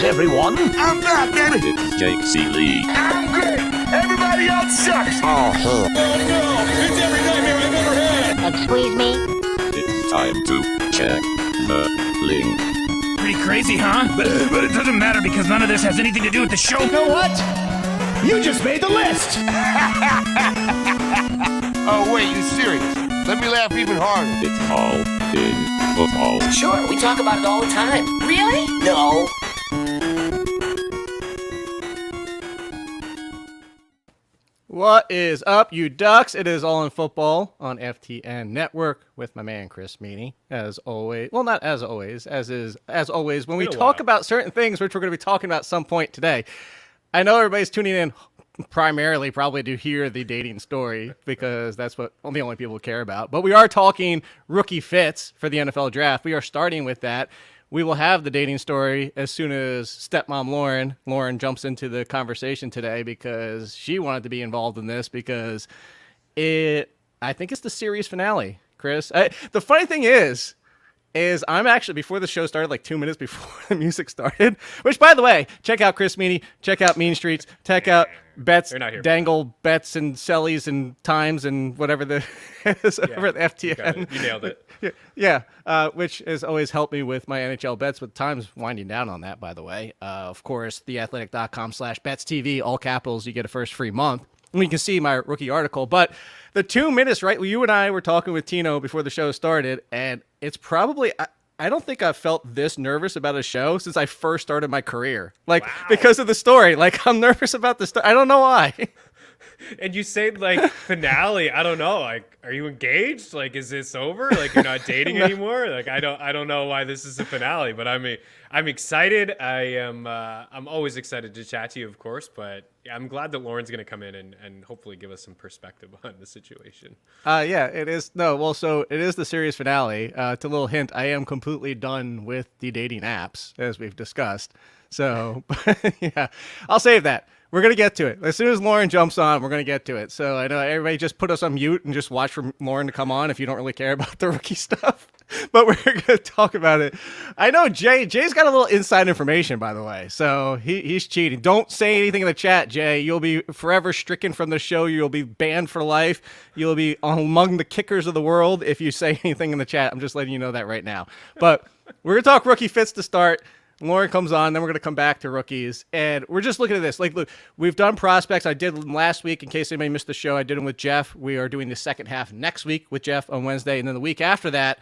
Greetings, everyone. I'm back, baby. It's Jake Ciely. I'm great. Everybody else sucks. Oh, Oh no! It's every nightmare I've ever had! Excuse me? It's time to check the link. Pretty crazy, huh? But it doesn't matter because none of this has anything to do with the show. You know what? You just made the list! Oh, wait, you serious? Let me laugh even harder. It's all in football. Sure, we talk about it all the time. Really? No. What is up, you ducks? It is All in Football on FTN Network with my man Chris Meaney, as always. Well, not as always, as always when we talk about certain things, which we're going to be talking about at some point today. I know everybody's tuning in primarily probably to hear the dating story because that's what the only people care about. But we are talking rookie fits for the NFL draft. We are starting with that. We will have the dating story as soon as stepmom Lauren jumps into the conversation today because she wanted to be involved in this because I think it's the series finale, Chris. The funny thing is I'm actually, before the show started, like 2 minutes before the music started, which, by the way, check out Chris Meaney, check out Mean Streets, check out Bets, Dangle, Bets, and Cellies, and Times, and whatever the is over at FTN. You nailed it. Yeah, which has always helped me with my NHL bets, with Times winding down on that, by the way. Of course, theathletic.com/BetsTV, all capitals, you get a first free month. And you can see my rookie article. But the 2 minutes, right, you and I were talking with Tino before the show started, and it's probably, I don't think I've felt this nervous about a show since I first started my career. Like, because of the story. Like, I'm nervous about the story. I don't know why. And you say, like, finale, I don't know, like, are you engaged? Like, is this over? Like, you're not dating anymore? Like, I don't know why this is a finale, but I'm excited. I'm always excited to chat to you, of course, but I'm glad that Lauren's going to come in and hopefully give us some perspective on the situation. Yeah, it is. No, well, so it is the series finale. To a little hint, I am completely done with the dating apps, as we've discussed. So, yeah, I'll save that. We're going to get to it. As soon as Lauren jumps on, we're going to get to it. So I know everybody just put us on mute and just watch for Lauren to come on if you don't really care about the rookie stuff. But we're going to talk about it. I know Jay's got a little inside information, by the way. So he's cheating. Don't say anything in the chat, Jay. You'll be forever stricken from the show. You'll be banned for life. You'll be among the kickers of the world if you say anything in the chat. I'm just letting you know that right now. But we're going to talk rookie fits to start. Lauren comes on, then we're going to come back to rookies. And we're just looking at this. Like, look, we've done prospects. I did them last week. In case anybody missed the show, I did them with Jeff. We are doing the second half next week with Jeff on Wednesday. And then the week after that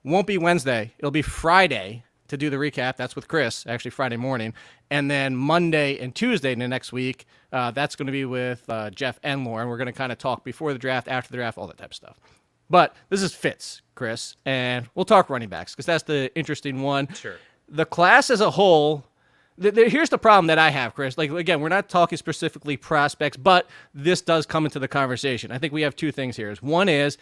won't be Wednesday. It'll be Friday to do the recap. That's with Chris, actually Friday morning. And then Monday and Tuesday in the next week, that's going to be with Jeff and Lauren. We're going to kind of talk before the draft, after the draft, all that type of stuff. But this is fits, Chris. And we'll talk running backs because that's the interesting one. Sure. The class as a whole, here's the problem that I have, Chris. Like, again, we're not talking specifically prospects, but this does come into the conversation. I think we have two things here. One is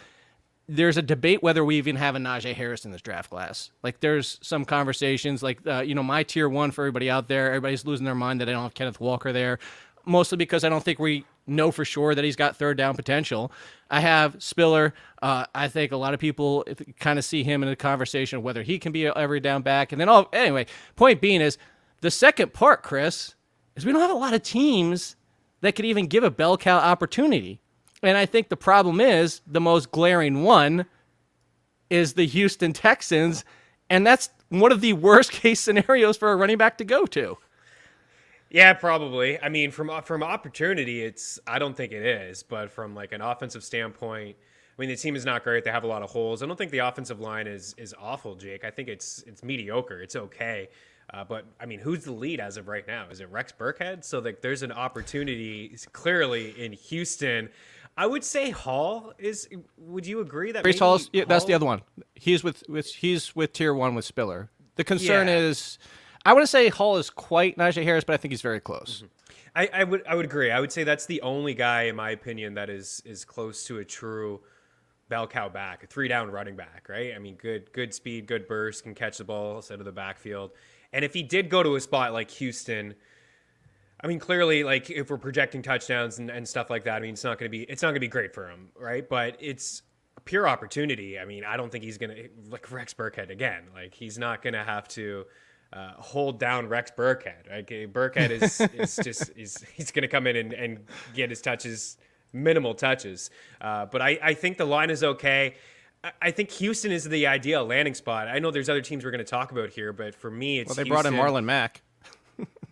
there's a debate whether we even have a Najee Harris in this draft class. Like, there's some conversations, like, my tier one for everybody out there, everybody's losing their mind that I don't have Kenneth Walker there, mostly because I don't think we know for sure that he's got third down potential. I have Spiller. I think a lot of people kind of see him in the conversation of whether he can be an every down back. And then, anyway, point being is the second part, Chris, is we don't have a lot of teams that could even give a bell cow opportunity. And I think the problem is the most glaring one is the Houston Texans. And that's one of the worst case scenarios for a running back to go to. Yeah, probably. I mean, from opportunity, I don't think it is. But from like an offensive standpoint, I mean, the team is not great. They have a lot of holes. I don't think the offensive line is awful, Jake. I think it's mediocre. It's okay. But I mean, who's the lead as of right now? Is it Rex Burkhead? So like, there's an opportunity clearly in Houston. I would say Hall is. Would you agree that Breece Hall's? Yeah, that's the other one. He's with tier one with Spiller. The concern is, I wouldn't say Hall is quite Najee Harris, but I think he's very close. Mm-hmm. I would agree. I would say that's the only guy, in my opinion, that is close to a true bell cow back, a 3-down running back, right? I mean, good speed, good burst, can catch the ball outside of the backfield. And if he did go to a spot like Houston, I mean, clearly, like if we're projecting touchdowns and stuff like that, I mean, it's not going to be great for him, right? But it's a pure opportunity. I mean, I don't think he's going to, like Rex Burkhead again, like he's not going to have to hold down Rex Burkhead. Like Burkhead he's going to come in and get his touches, minimal touches. But I think the line is okay. I think Houston is the ideal landing spot. I know there's other teams we're going to talk about here, but for me, it's Well, they brought in Marlon Mack.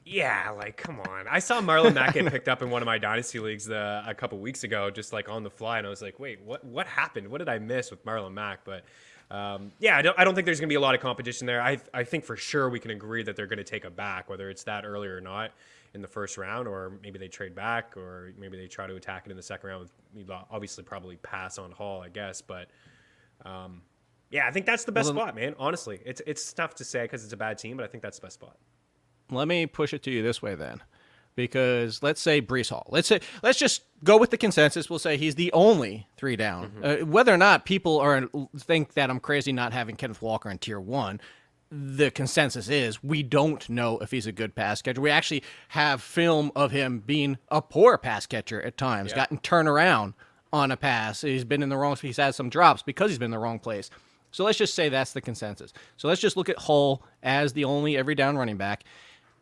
Yeah, like, come on. I saw Marlon Mack get picked up in one of my Dynasty leagues a couple weeks ago, just like on the fly, and I was like, wait, what happened? What did I miss with Marlon Mack? But yeah, I don't think there's going to be a lot of competition there. I think for sure we can agree that they're going to take a back, whether it's that early or not in the first round, or maybe they trade back, or maybe they try to attack it in the second round. Obviously, probably pass on Hall, I guess, but yeah, I think that's the best spot, man. Honestly, it's tough to say because it's a bad team, but I think that's the best spot. Let me push it to you this way then, because let's say Breece Hall. Let's just go with the consensus. We'll say he's the only 3 down. Whether or not people think that I'm crazy not having Kenneth Walker in tier 1, the consensus is we don't know if he's a good pass catcher. We actually have film of him being a poor pass catcher at times, gotten turned around on a pass. He's had some drops because he's been in the wrong place. So let's just say that's the consensus. So let's just look at Hull as the only every down running back.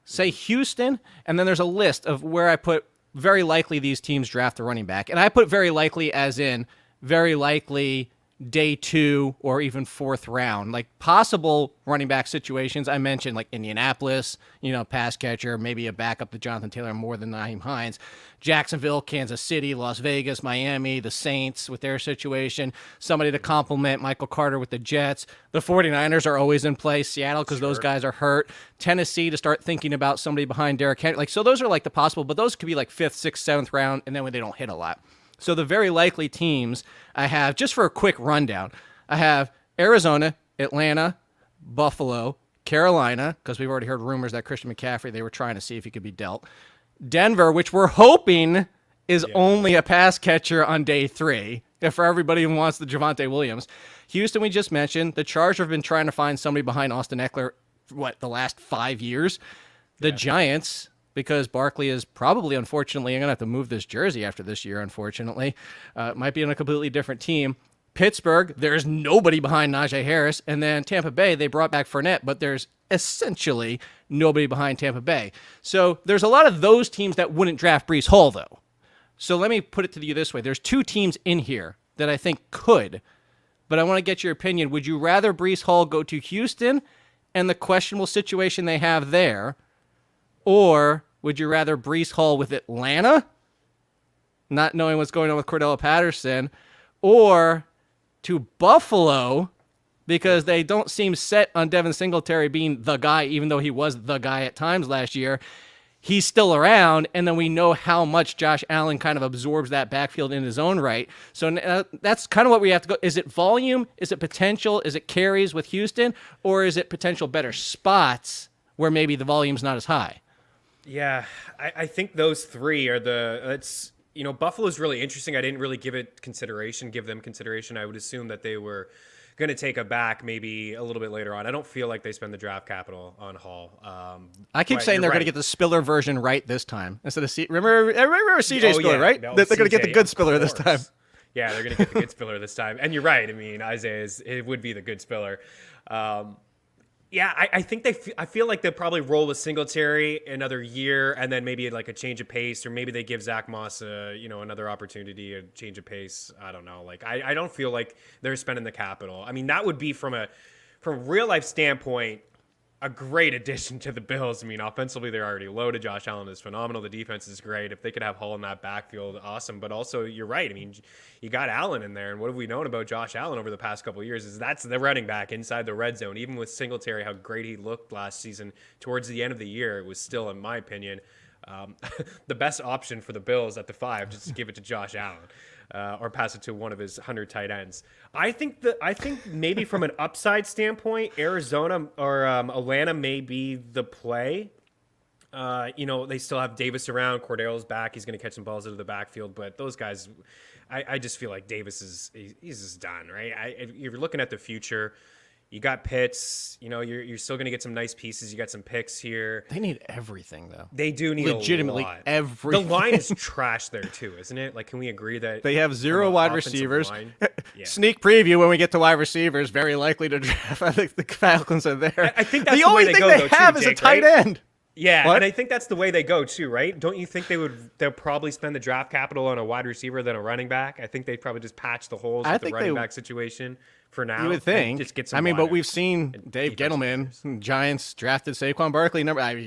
Say Houston, and then there's a list of where I put very likely these teams draft a running back. And I put very likely as in very likely day 2 or even 4th round. Like possible running back situations, I mentioned like Indianapolis, pass catcher, maybe a backup to Jonathan Taylor more than Nyheim Hines. Jacksonville, Kansas City, Las Vegas, Miami, the Saints with their situation. Somebody to complement Michael Carter with the Jets. The 49ers are always in play. Seattle, because those guys are hurt. Tennessee to start thinking about somebody behind Derrick Henry. So those are like the possible, but those could be like 5th, 6th, 7th round, and then when they don't hit a lot. So the very likely teams I have, just for a quick rundown, I have Arizona, Atlanta, Buffalo, Carolina, because we've already heard rumors that Christian McCaffrey, they were trying to see if he could be dealt. Denver, which we're hoping is only a pass catcher on day 3, for everybody who wants the Javonte Williams. Houston, we just mentioned. The Chargers have been trying to find somebody behind Austin Eckler, the last 5 years. The Giants, because Barkley is probably, unfortunately, I'm going to have to move this jersey after this year, unfortunately. Might be on a completely different team. Pittsburgh, there's nobody behind Najee Harris. And then Tampa Bay, they brought back Fournette, but there's essentially nobody behind Tampa Bay. So there's a lot of those teams that wouldn't draft Breece Hall, though. So let me put it to you this way. There's 2 teams in here that I think could, but I want to get your opinion. Would you rather Breece Hall go to Houston and the questionable situation they have there, or would you rather Breece Hall with Atlanta, not knowing what's going on with Cordell Patterson, or to Buffalo because they don't seem set on Devin Singletary being the guy, even though he was the guy at times last year? He's still around, and then we know how much Josh Allen kind of absorbs that backfield in his own right. So that's kind of what we have to go. Is it volume? Is it potential? Is it carries with Houston? Or is it potential better spots where maybe the volume's not as high? Yeah, I think those 3 are Buffalo's really interesting. I didn't really give them consideration. I would assume that they were going to take a back maybe a little bit later on. I don't feel like they spend the draft capital on Hall. I keep saying they're going to get the Spiller version right this time instead of remember CJ Spiller, right? No, they're going to get the good of Spiller this time. Yeah, they're going to get the good Spiller this time. And you're right. I mean, it would be the good Spiller. Yeah, I think I feel like they'll probably roll with Singletary another year, and then maybe like a change of pace, or maybe they give Zach Moss another opportunity, a change of pace. I don't know. Like I don't feel like they're spending the capital. I mean, that would be from a real life standpoint a great addition to the Bills. I mean, offensively they're already loaded. Josh Allen is phenomenal. The defense is great. If they could have Hull in that backfield, awesome. But also, you're right. I mean, you got Allen in there, and what have we known about Josh Allen over the past couple of years is that's the running back inside the red zone. Even with Singletary, how great he looked last season, towards the end of the year, it was still, in my opinion, the best option for the Bills at the 5, just to give it to Josh Allen. Or pass it to one of his 100 tight ends. I think maybe from an upside standpoint, Arizona or Atlanta may be the play. They still have Davis around. Cordell's back. He's going to catch some balls out of the backfield. But those guys, I just feel like Davis he's just done, right? If you're looking at the future, You got Pitts. You know, you're still going to get some nice pieces. You got some picks here. They need everything, though. They do need legitimately a lot. everything. The line is trash there too, isn't it? Like, can we agree that they have 0 wide receivers? Yeah. Sneak preview when we get to wide receivers. Very likely to draft. I think the Falcons are there. I think that's the the only way they thing go, they though, have too, is Jake, a tight right? end. Yeah, What? and I think that's the way they go too, right? Don't you think they'll probably spend the draft capital on a wide receiver than a running back? I think they'd probably just patch the holes with the running back situation for now. You would think. Just get some but wider we've seen Dave defensive Gettleman, Giants drafted Saquon Barkley.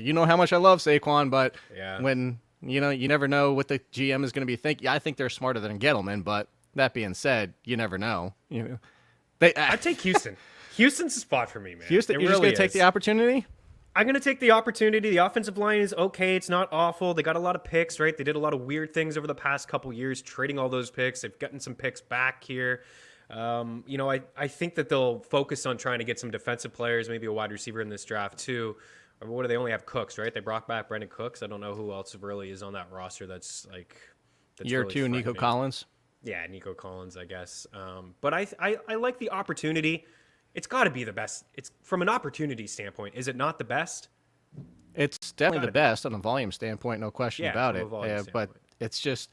You know how much I love Saquon, but when you never know what the GM is going to be thinking. I think they're smarter than Gettleman, but that being said, you never know. I'd take Houston. Houston's a spot for me, man. Houston, you're just going to take the opportunity? I'm going to take the opportunity. The offensive line is okay. It's not awful. They got a lot of picks, right? They did a lot of weird things over the past couple years, trading all those picks. They've gotten some picks back here. I think that they'll focus on trying to get some defensive players, maybe a wide receiver in this draft too. Or what do they only have? Cooks, right? They brought back Brandon Cooks. I don't know who else really is on that roster that's year really 2, Nico Collins. Yeah, Nico Collins, I guess. But I like the opportunity. It's got to be the best. It's from an opportunity standpoint. Is it not the best? It's definitely the best on a volume standpoint, no question about it. But it's just,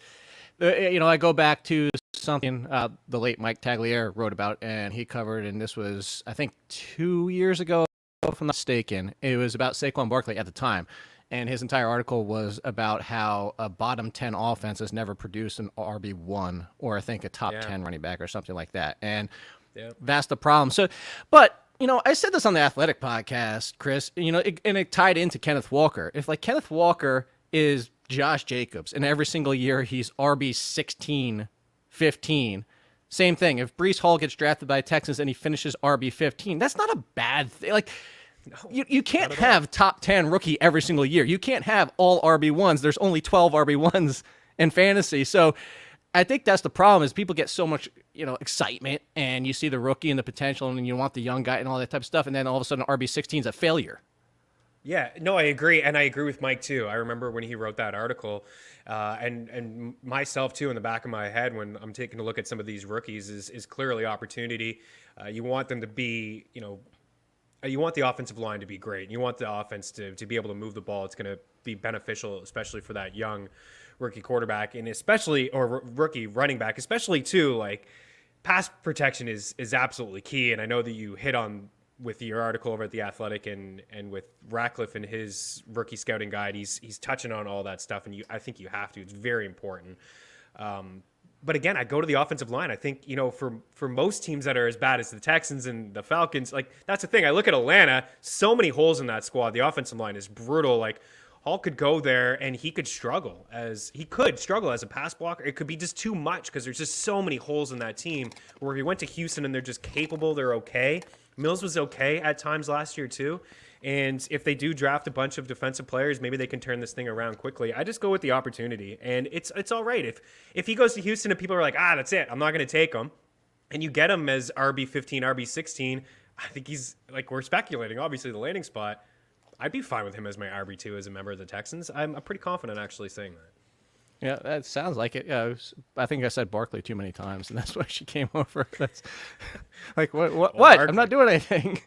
I go back to something the late Mike Tagliere wrote about, and he covered, and this was, I think, 2 years ago, if I'm not mistaken. It was about Saquon Barkley at the time. And his entire article was about how a bottom 10 offense has never produced an RB1 or I think a top 10 running back or something like that. And that's the problem. So, but, I said this on the Athletic podcast, Chris, and it tied into Kenneth Walker. If Kenneth Walker is Josh Jacobs and every single year he's RB 16, 15, same thing. If Breece Hall gets drafted by Texans and he finishes RB 15, that's not a bad thing. You can't have top 10 rookie every single year. You can't have all RB1s. There's only 12 RB1s in fantasy. So I think that's the problem is people get so much, excitement and you see the rookie and the potential and you want the young guy and all that type of stuff. And then all of a sudden RB16 is a failure. Yeah, no, I agree. And I agree with Mike too. I remember when he wrote that article and myself too in the back of my head when I'm taking a look at some of these rookies is clearly opportunity. You want them to be, you want the offensive line to be great. You want the offense to be able to move the ball. It's going to be beneficial, especially for that young rookie quarterback and especially, or rookie running back, especially too, pass protection is absolutely key. And I know that you hit on with your article over at The Athletic and with Ratcliffe and his rookie scouting guide, he's touching on all that stuff. And I think you have to, it's very important. But again, I go to the offensive line. I think, for most teams that are as bad as the Texans and the Falcons, that's the thing. I look at Atlanta, so many holes in that squad. The offensive line is brutal. Hall could go there and he could struggle as a pass blocker. It could be just too much because there's just so many holes in that team where he went to Houston and they're just capable. They're okay. Mills was okay at times last year too. And if they do draft a bunch of defensive players, maybe they can turn this thing around quickly. I just go with the opportunity, and it's all right. If he goes to Houston and people are like, that's it, I'm not going to take him, and you get him as RB15, RB16, I think he's, we're speculating, obviously, the landing spot. I'd be fine with him as my RB2 as a member of the Texans. I'm pretty confident actually saying that. Yeah, that sounds like it. Yeah, I think I said Barkley too many times, and that's why she came over. That's what? I'm not doing anything.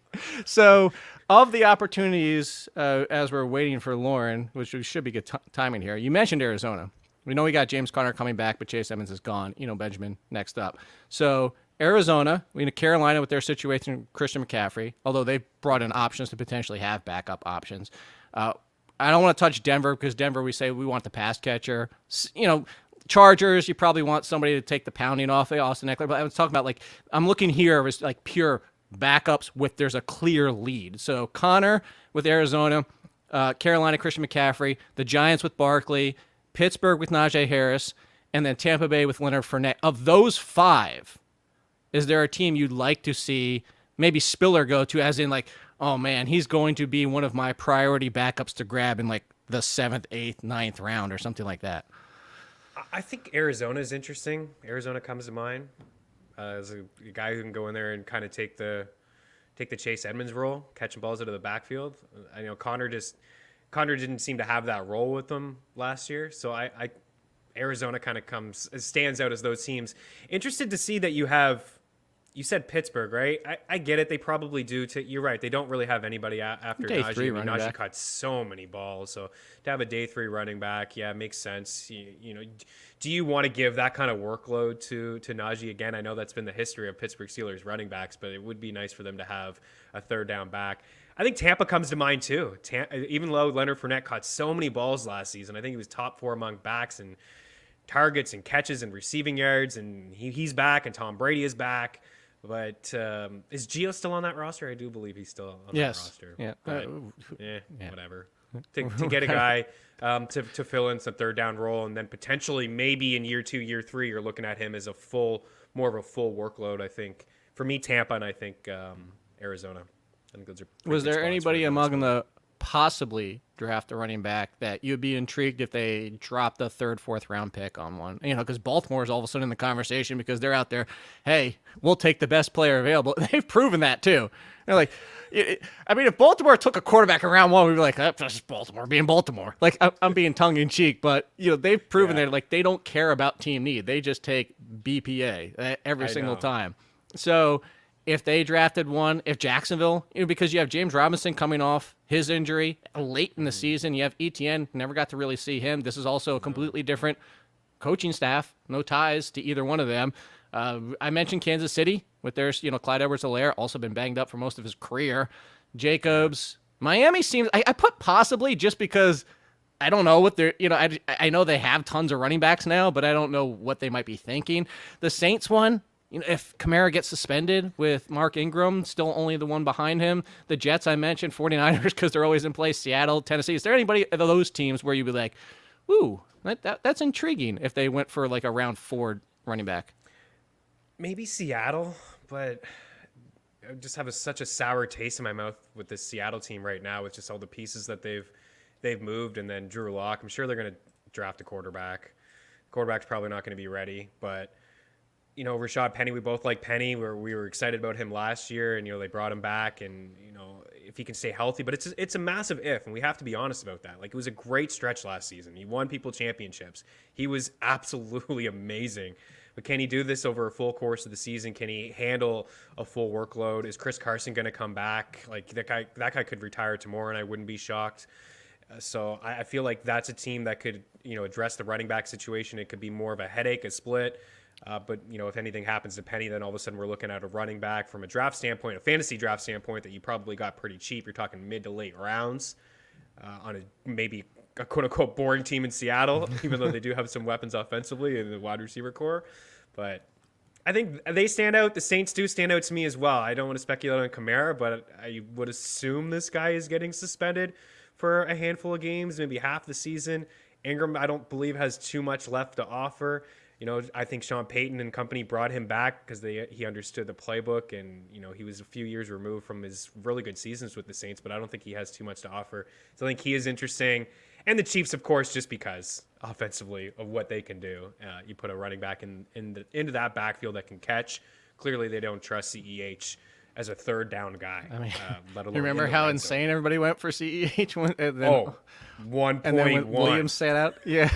So, of the opportunities, as we're waiting for Lauren, which should be good timing here, you mentioned Arizona. We know we got James Conner coming back, but Chase Edmonds is gone. Benjamin next up. So, Arizona, Carolina with their situation, Christian McCaffrey, although they brought in options to potentially have backup options. I don't want to touch Denver because Denver, we say we want the pass catcher. Chargers, you probably want somebody to take the pounding off of Austin Eckler. But I was talking about, I'm looking here as pure backups with there's a clear lead. So Connor with Arizona, Carolina, Christian McCaffrey, the Giants with Barkley, Pittsburgh with Najee Harris, and then Tampa Bay with Leonard Fournette. Of those 5, is there a team you'd like to see maybe Spiller go to, as in oh man, he's going to be one of my priority backups to grab in the 7th, 8th, 9th round or something like that? I think Arizona is interesting. Arizona comes to mind as a guy who can go in there and kind of take the Chase Edmonds role, catching balls out of the backfield. I know Connor didn't seem to have that role with them last year, so Arizona kind of stands out as those teams. Interested to see that you have you said Pittsburgh, right? I get it. They probably do. You're right. They don't really have anybody after Day Najee. three running Najee back. caught so many balls. So to have a day 3 running back, yeah, makes sense. You know, do you want to give that kind of workload to Najee again? I know that's been the history of Pittsburgh Steelers running backs, but it would be nice for them to have a third down back. I think Tampa comes to mind too. Even though Leonard Fournette caught so many balls last season, I think he was top 4 among backs and targets and catches and receiving yards, and he's back, and Tom Brady is back. But is Gio still on that roster? I do believe he's still on that roster. Yeah. But, whatever. To get a guy to fill in some third down role, and then potentially maybe in year 2, year 3, you're looking at him as more of a full workload. I think for me, Tampa, and I think Arizona. I think those are. Was there anybody among them? the possibly draft a running back that you'd be intrigued if they dropped a 3rd, 4th round pick on one? You know, because Baltimore is all of a sudden in the conversation because they're out there, hey, we'll take the best player available. They've proven that too. They're like, I mean, if Baltimore took a quarterback in round 1, we'd be like, that's just Baltimore being Baltimore. Like, I'm being tongue in cheek, but you know, they've proven that like they don't care about team need. They just take BPA every single time. So if they drafted one, if Jacksonville, you know, because you have James Robinson coming off his injury late in the season, you have ETN, never got to really see him. This is also a completely different coaching staff, no ties to either one of them. I mentioned Kansas City with their, you know, Clyde Edwards-Helaire, also been banged up for most of his career. Jacobs, Miami seems, I put possibly just because I don't know what they're, you know, I know they have tons of running backs now, but I don't know what they might be thinking. The Saints one, you know, if Kamara gets suspended with Mark Ingram, still only the one behind him. The Jets I mentioned, 49ers because they're always in place, Seattle, Tennessee. Is there anybody of those teams where you'd be like, ooh, that's intriguing if they went for like a round 4 running back? Maybe Seattle, but I just have such a sour taste in my mouth with this Seattle team right now with just all the pieces that they've moved, and then Drew Lock. I'm sure they're going to draft a quarterback. Quarterback's probably not going to be ready, but you know, Rashad Penny, we both like Penny. We were excited about him last year, and you know, they brought him back, and you know, if he can stay healthy, but it's a massive if, and we have to be honest about that. Like, it was a great stretch last season. He won people championships. He was absolutely amazing. But can he do this over a full course of the season? Can he handle a full workload? Is Chris Carson going to come back? Like, that guy could retire tomorrow, and I wouldn't be shocked. So I feel like that's a team that could, you know, address the running back situation. It could be more of a headache, a split. But, you know, if anything happens to Penny, then all of a sudden we're looking at a running back from a draft standpoint, a fantasy draft standpoint, that you probably got pretty cheap. You're talking mid to late rounds on maybe a quote-unquote boring team in Seattle, even though they do have some weapons offensively in the wide receiver core. But I think they stand out. The Saints do stand out to me as well. I don't want to speculate on Kamara, but I would assume this guy is getting suspended for a handful of games, maybe half the season. Ingram, I don't believe, has too much left to offer. You know, I think Sean Payton and company brought him back because he understood the playbook, and you know, he was a few years removed from his really good seasons with the Saints, but I don't think he has too much to offer. So I think he is interesting, and the Chiefs, of course, just because offensively of what they can do. You put a running back into that backfield that can catch. Clearly, they don't trust CEH as a third down guy. I mean, let alone you remember how insane everybody went for CEH? And then, 1.1. And then when Williams sat out, yeah.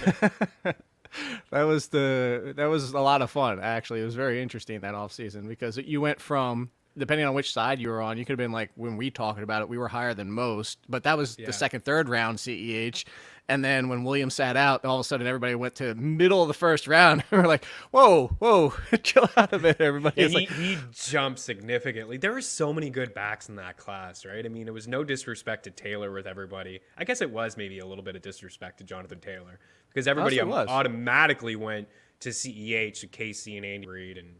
That was a lot of fun, actually. It was very interesting that offseason because you went from, depending on which side you were on, you could have been like, when we talking about it, we were higher than most, but that was the second, third round CEH. And then when Williams sat out, all of a sudden everybody went to middle of the first round. We're like, whoa, chill out a bit, everybody. Yeah, he jumped significantly. There were so many good backs in that class, right? I mean, it was no disrespect to Taylor with everybody. I guess it was maybe a little bit of disrespect to Jonathan Taylor because everybody automatically went to CEH, to KC and Andy Reid and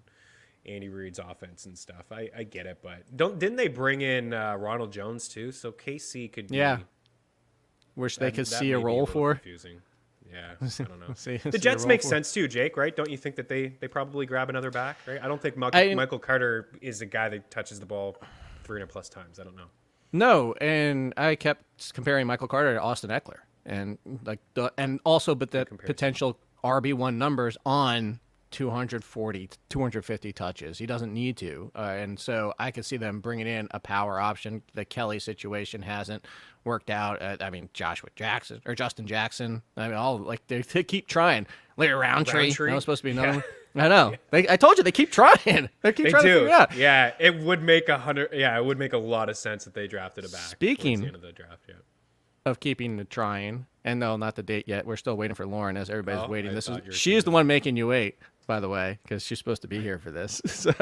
Andy Reid's offense and stuff. I get it, but didn't they bring in Ronald Jones too? So KC could be... Yeah. Which they could see a role for. Confusing. Yeah, I don't know. The Jets make sense too, Jake, right? Don't you think that they probably grab another back, right? I don't think Michael Carter is a guy that touches the ball 300+ times. I don't know. No, and I kept comparing Michael Carter to Austin Eckler, and the potential RB1 numbers on 240, 250 touches. He doesn't need to. And so I could see them bringing in a power option. The Kelly situation hasn't worked out. I mean, Justin Jackson. I mean, they keep trying. Larry Roundtree. That was supposed to be another one. I know. I told you they keep trying. They keep trying to figure it out. Yeah, it would make it would make a lot of sense if they drafted a back. Speaking towards the end of the draft, of keeping the trying, and no, not the date yet. We're still waiting for Lauren as everybody's waiting. She's the one making you wait, by the way, because she's supposed to be here for this. So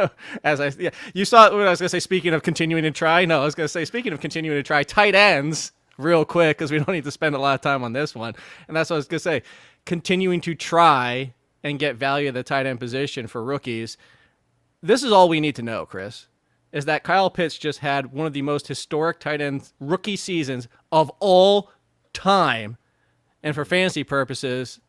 you saw what I was gonna say. Speaking of continuing to try, no, I was gonna say speaking of continuing to try, tight ends real quick because we don't need to spend a lot of time on this one, and that's what I was gonna say. Continuing to try and get value at the tight end position for rookies. This is all we need to know, Chris, is that Kyle Pitts just had one of the most historic tight end rookie seasons of all time. And for fantasy purposes,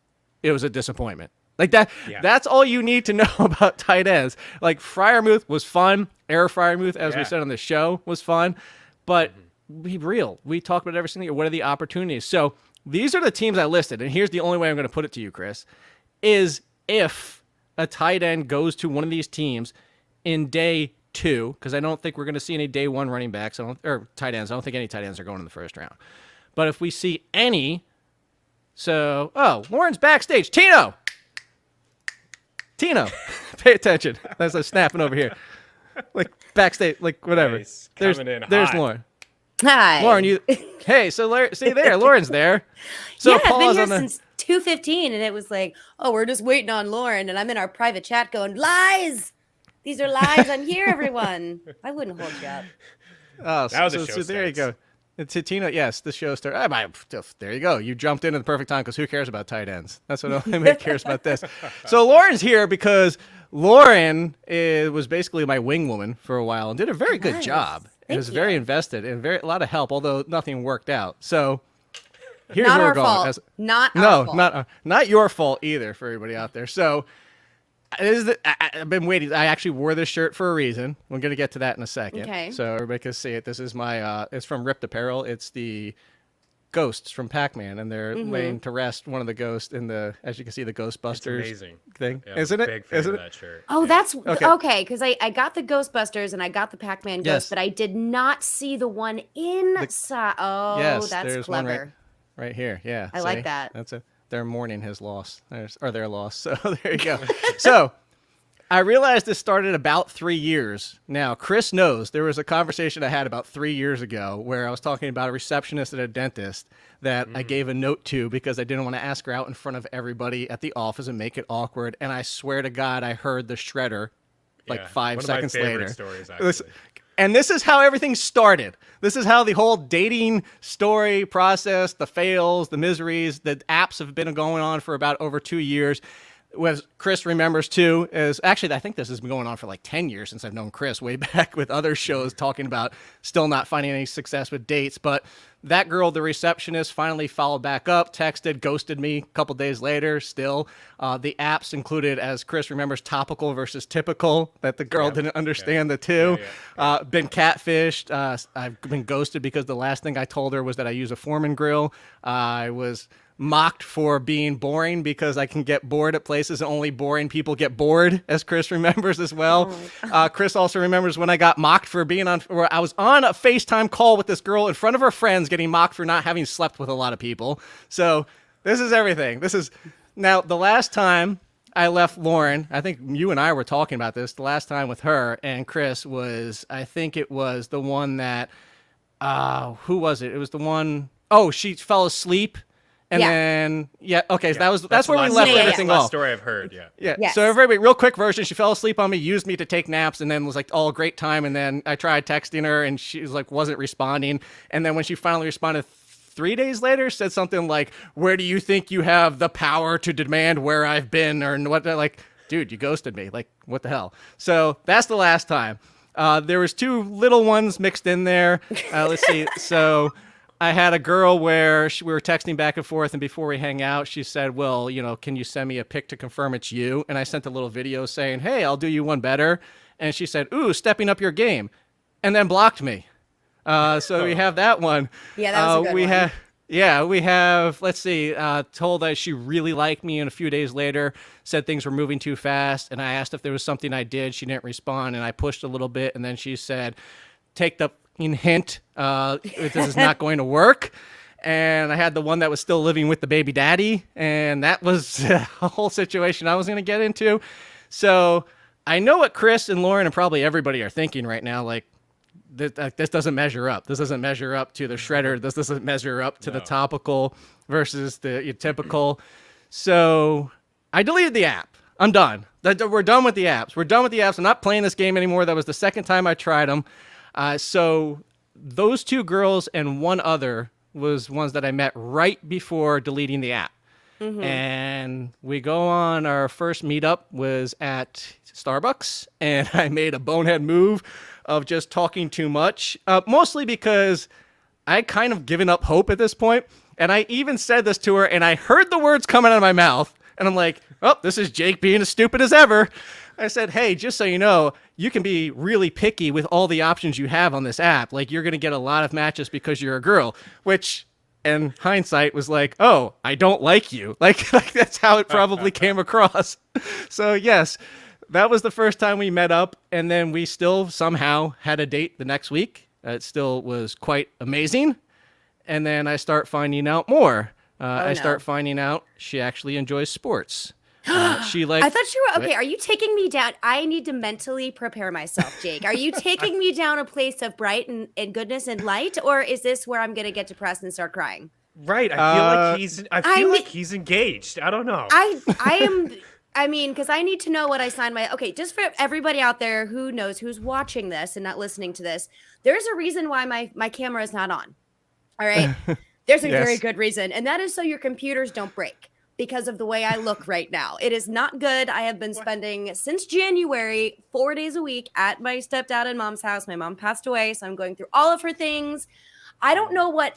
it was a disappointment. Like that. Yeah. That's all you need to know about tight ends. Like Freiermuth was fun. Eric Freiermuth, as we said on the show, was fun. But be real. We talk about every single year. What are the opportunities? So these are the teams I listed. And here's the only way I'm going to put it to you, Chris, is if a tight end goes to one of these teams in day 2, because I don't think we're going to see any day 1 running backs or tight ends. I don't think any tight ends are going in the first round. But if we see any, Lauren's backstage. Tino, pay attention. That's a snapping over here, like backstage, like whatever. Nice. There's hot. Lauren. Hi, Lauren. Hey, so see there, Lauren's there. So yeah, I've Paul's been here since 2:15, and it was like, oh, we're just waiting on Lauren, and I'm in our private chat going, lies. These are lies. I'm here, everyone. I wouldn't hold you up. Oh, now so there you go. It's Tina. Yes, the show started. There you go. You jumped in at the perfect time because who cares about tight ends? That's what only cares about this. So Lauren's here because Lauren was basically my wing woman for a while and did a very good job. It was very invested and a lot of help, although nothing worked out. So here's not where our we're going. fault. Not our fault. Not your fault either for everybody out there. So I've been waiting. I actually wore this shirt for a reason. We're going to get to that in a second. Okay. So everybody can see it. This is my, it's from Ripped Apparel. It's the ghosts from Pac-Man, and they're laying to rest one of the ghosts in the, as you can see, the Ghostbusters thing. Yeah, Isn't it? Big fan of that shirt. Oh, that's okay. Because I got the Ghostbusters and I got the Pac-Man ghost, Yes. but I did not see the one inside. Yes, that's there's clever. one right here. Yeah. I like that. That's they're mourning his loss, or their loss. So there you go. So I realized this started about 3 years. Now, Chris knows there was a conversation I had about 3 years ago where I was talking about a receptionist at a dentist that I gave a note to because I didn't want to ask her out in front of everybody at the office and make it awkward. And I swear to God, I heard the shredder like 5 seconds later. Stories, actually. And this is how everything started. This is how the whole dating story process, the fails, the miseries, the apps have been going on for about over 2 years. As Chris remembers too, is actually I think this has been going on for like 10 years since I've known Chris, way back with other shows talking about still not finding any success with dates. But that girl, the receptionist, finally followed back up, texted, ghosted me a couple days later. Still, the apps included, as Chris remembers, topical versus typical, that the girl didn't understand the two. Been catfished. I've been ghosted because the last thing I told her was that I use a Foreman grill. I was mocked for being boring because I can get bored at places and only boring people get bored, as Chris remembers as well. Chris also remembers when I got mocked for being where I was on a FaceTime call with this girl in front of her friends getting mocked for not having slept with a lot of people. So this is everything. Now the last time I left Lauren, I think you and I were talking about this, the last time with her and Chris was, I think it was the one that, who was it? It was the one, she fell asleep. And then, that's where we left everything off. Last story I've heard, Yeah. Yes. So everybody, real quick version, she fell asleep on me, used me to take naps, and then was like, oh, great time. And then I tried texting her, and she was like, wasn't responding. And then when she finally responded 3 days later, said something like, where do you think you have the power to demand where I've been? Or what? Like, dude, you ghosted me. Like, what the hell? So that's the last time. There was 2 little ones mixed in there. Let's see. So I had a girl where we were texting back and forth, and before we hang out, she said, well, can you send me a pic to confirm it's you? And I sent a little video saying, hey, I'll do you one better. And she said, ooh, stepping up your game, and then blocked me. So we have that one. Yeah, that was a good one. We have, let's see, told that she really liked me, and a few days later said things were moving too fast, and I asked if there was something I did. She didn't respond, and I pushed a little bit, and then she said, take the hint, this is not going to work. And I had the one that was still living with the baby daddy, and that was a whole situation I was going to get into. So I know what Chris and Lauren and probably everybody are thinking right now. Like, this doesn't measure up. This doesn't measure up to the shredder. This doesn't measure up to the topical versus the typical. So I deleted the app. I'm done. We're done with the apps. We're done with the apps. I'm not playing this game anymore. That was the second time I tried them. So those two girls and one other was ones that I met right before deleting the app. And we go on, our first meetup was at Starbucks, and I made a bonehead move of just talking too much, mostly because I kind of given up hope at this point. And I even said this to her, and I heard the words coming out of my mouth, and I'm like, oh, this is Jake being as stupid as ever. I said, hey, just so you know, you can be really picky with all the options you have on this app. Like, you're going to get a lot of matches because you're a girl, which... And hindsight was like, oh, I don't like you. Like that's how it probably came across. So, yes, that was the first time we met up. And then we still somehow had a date the next week. It still was quite amazing. And then I start finding out more. I start finding out she actually enjoys sports. She like. I thought you were okay. Are you taking me down? I need to mentally prepare myself, Jake. Are you taking me down a place of bright and goodness and light, or is this where I'm going to get depressed and start crying? Right. I feel like he's engaged. I don't know. I am. I mean, because I need to know what I signed my. Okay, just for everybody out there who knows who's watching this and not listening to this, there's a reason why my camera is not on. All right. There's a very good reason, and that is so your computers don't break. Because of the way I look right now. It is not good. I have been spending since January 4 days a week at my stepdad and mom's house. My mom passed away, so I'm going through all of her things. I don't know what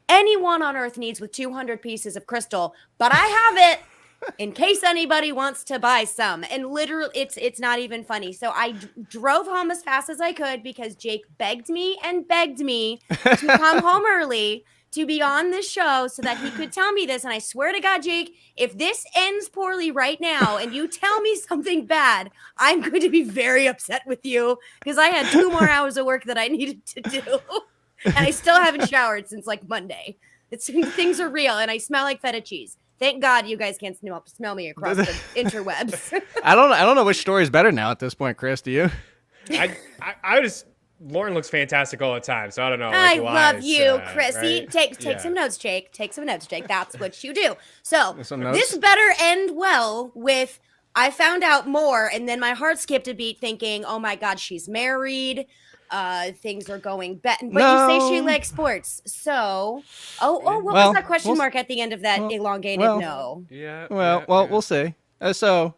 anyone on earth needs with 200 pieces of crystal, but I have it in case anybody wants to buy some. And literally, it's not even funny. So I drove home as fast as I could because Jake begged me to come home early to be on this show so that he could tell me this. And I swear to God, Jake, if this ends poorly right now and you tell me something bad, I'm going to be very upset with you because I had 2 more hours of work that I needed to do. And I still haven't showered since like Monday. Things are real and I smell like feta cheese. Thank God you guys can't smell me across the interwebs. I don't know which story is better now at this point, Chris. Do you? I just... Lauren looks fantastic all the time, so I don't know. I love you, Chrissy. Right? Take some notes, Jake. Take some notes, Jake. That's what you do. So this better end well with I found out more, and then my heart skipped a beat thinking, oh my God, she's married. Things are going better. But you say she likes sports. So, what was that question mark at the end of that elongated no? Yeah. We'll see. All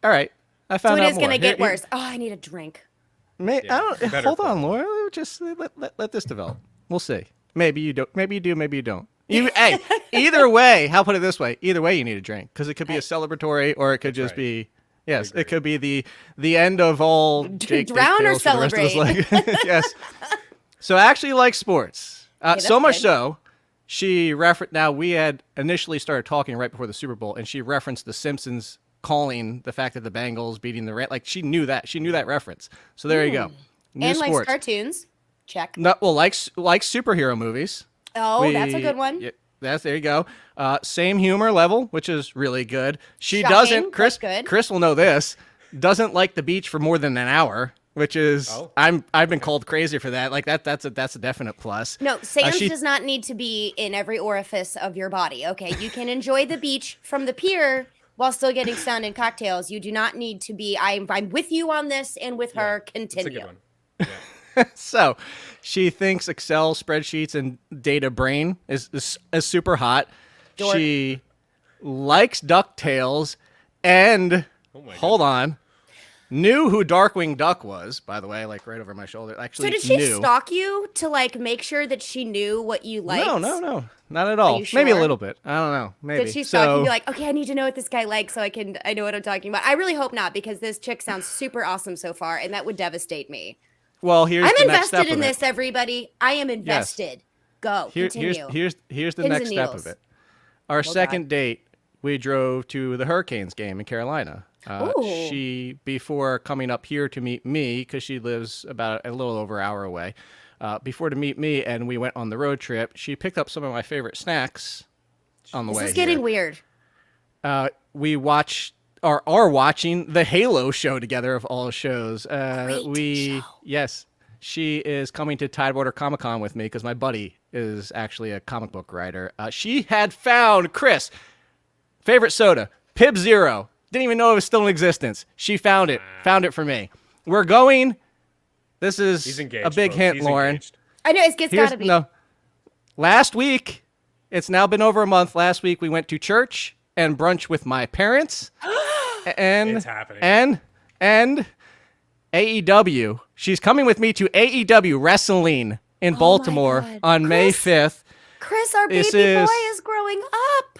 right. I found out more. So it is going to get worse. Oh, I need a drink. Hold on, Laura. Just let this develop. We'll see. Maybe you don't. Maybe you do. Maybe you don't. Hey, either way, I'll put it this way. Either way, you need a drink because it could be a celebratory or it could just be. Yes, it could be the end of all. Jake drown or celebrate. Yes. So I actually like sports. So much so, she referenced. Now we had initially started talking right before the Super Bowl, and she referenced The Simpsons. Calling the fact that the Bengals beating the Rams, like she knew that reference. So there you go. New sports. Likes cartoons. Check. No, well, likes superhero movies. Oh, that's a good one. Yeah, there you go. Same humor level, which is really good. She Shocking, doesn't. Chris good. will know this. Doesn't like the beach for more than an hour, which is I've been called crazy for that. Like that's a definite plus. No, sand does not need to be in every orifice of your body. Okay, you can enjoy the beach from the pier. While still getting sun and cocktails, you do not need to be. I'm with you on this, and with her, continue. That's a good one. Yeah. So, she thinks Excel spreadsheets and data brain is super hot. Dork. She likes DuckTales, and hold on, knew who Darkwing Duck was. By the way, like right over my shoulder. Actually, so did she stalk you to like make sure that she knew what you liked? No. Not at all. Sure? Maybe a little bit. I don't know. Maybe. Did she stalk you and be like, okay, I need to know what this guy likes so I know what I'm talking about? I really hope not because this chick sounds super awesome so far and that would devastate me. Well, I'm invested in this, everybody. I am invested. Yes. Go. Continue. Here's the next step of it. Our second date, we drove to the Hurricanes game in Carolina. She, before coming up here to meet me, because she lives about a little over an hour away, before to meet me, and we went on the road trip, she picked up some of my favorite snacks on the way. This is getting weird. We watched are watching the Halo show together of all shows. Yes, she is coming to Tidewater Comic Con with me because my buddy is actually a comic book writer. She had found Chris favorite soda, Pib Zero. Didn't even know it was still in existence. She found it for me. We're going. This is a big hint, Lauren. Engaged. I know it's gotta be. No. Last week, it's now been over a month. Last week we went to church and brunch with my parents. It's happening. And AEW. She's coming with me to AEW Wrestling in Baltimore on May 5th. Chris, our baby boy is growing up.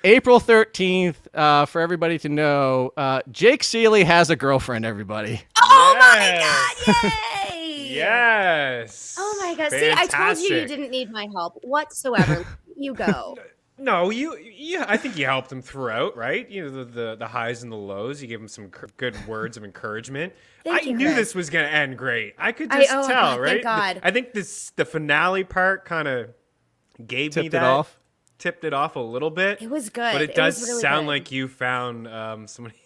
April 13th, for everybody to know, Jake Ciely has a girlfriend, everybody. Oh my God, yay! Yes. Oh my God. Fantastic. See, I told you didn't need my help whatsoever. You go. No, I think you helped him throughout, right? You know, the highs and the lows. You gave him some good words of encouragement. Thank you, knew Chris. this was going to end great. I could just tell, God, right? Thank God. I think the finale part kind of gave me that. Tipped it off a little bit. It was good. But it does really sound good. like you found somebody.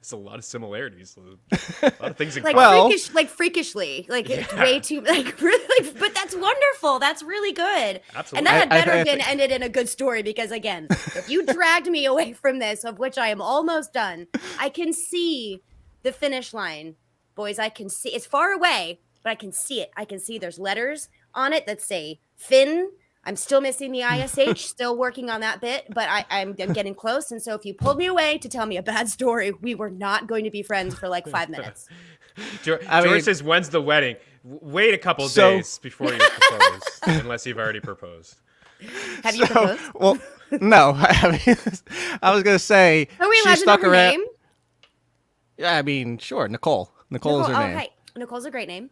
There's a lot of similarities. A lot of things in like common. freakishly, it's way too really. But that's wonderful. That's really good. Absolutely. And that had better been ended in a good story because again, if you dragged me away from this, of which I am almost done, I can see the finish line, boys. I can see it's far away, but I can see it. I can see there's letters on it that say Finn. I'm still missing the ISH, still working on that bit, but I'm getting close. And so if you pulled me away to tell me a bad story, we were not going to be friends for like 5 minutes. George says, when's the wedding? Wait a couple days before you propose, unless you've already proposed. Have you proposed? Well, no. I was going to say, are we allowed she to stuck know her around. name? Yeah, I mean, sure. Nicole. Nicole is her name. Hey, Nicole's a great name.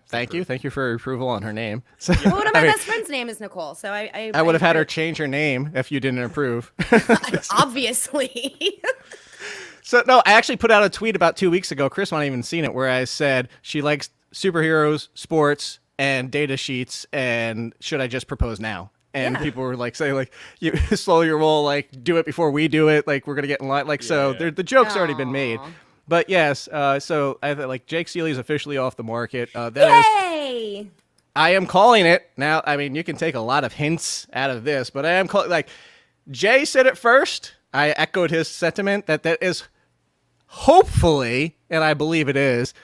Thank you. Thank you for your approval on her name. So, Well, one of my best friends' name is Nicole, so I would have had her change her name if you didn't approve. Obviously. So, no, I actually put out a tweet about 2 weeks ago. Chris might have even seen it, where I said she likes superheroes, sports, and data sheets, and should I just propose now? And people were like saying, like, you slow your roll, like, do it before we do it, like, we're gonna get in line. Like, the joke's already been made. But yes, so I like Jake Ciely is officially off the market. Yay! I am calling it now. I mean, you can take a lot of hints out of this, but I am calling, like, Jay said it first. I echoed his sentiment that is hopefully, and I believe it is,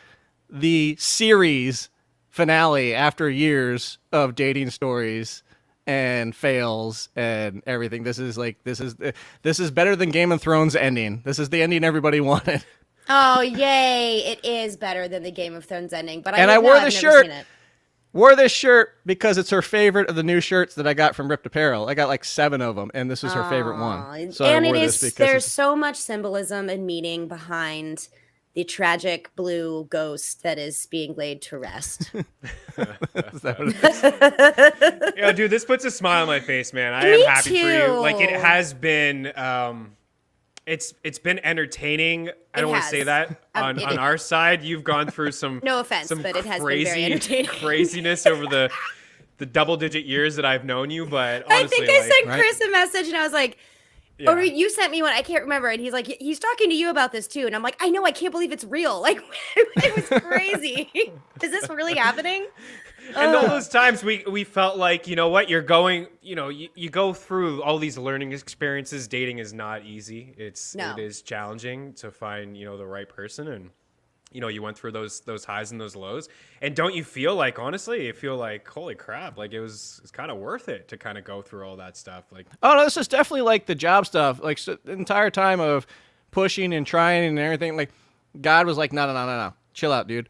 the series finale after years of dating stories and fails and everything. This is better than Game of Thrones ending. This is the ending everybody wanted. Oh, yay. It is better than the Game of Thrones ending. But I wore the shirt. Wore this shirt because it's her favorite of the new shirts that I got from Ripped Apparel. I got like 7 of them, and this was her favorite one. So and there's so much symbolism and meaning behind the tragic blue ghost that is being laid to rest. Is that what it is? Yeah, dude, this puts a smile on my face, man. I am happy for you. too. Like, it has been it's been entertaining. I don't want to say that on our side. You've gone through some no offense, but it has been very crazy entertaining. craziness over the double-digit years that I've known you. But honestly, I think I sent Chris a message, and I was like, or you sent me one. I can't remember. And he's like, he's talking to you about this too. And I'm like, I know. I can't believe it's real. Like, it was crazy. Is this really happening? And all those times we felt like, you know what, you're going, you know, you go through all these learning experiences. Dating is not easy. It is challenging to find, you know, the right person. And, you know, you went through those highs and those lows. And don't you feel like, honestly, you feel like, holy crap, like it's kind of worth it to kind of go through all that stuff. Like, oh no, this is definitely like the job stuff. Like, so the entire time of pushing and trying and everything, like, God was like, no, chill out, dude.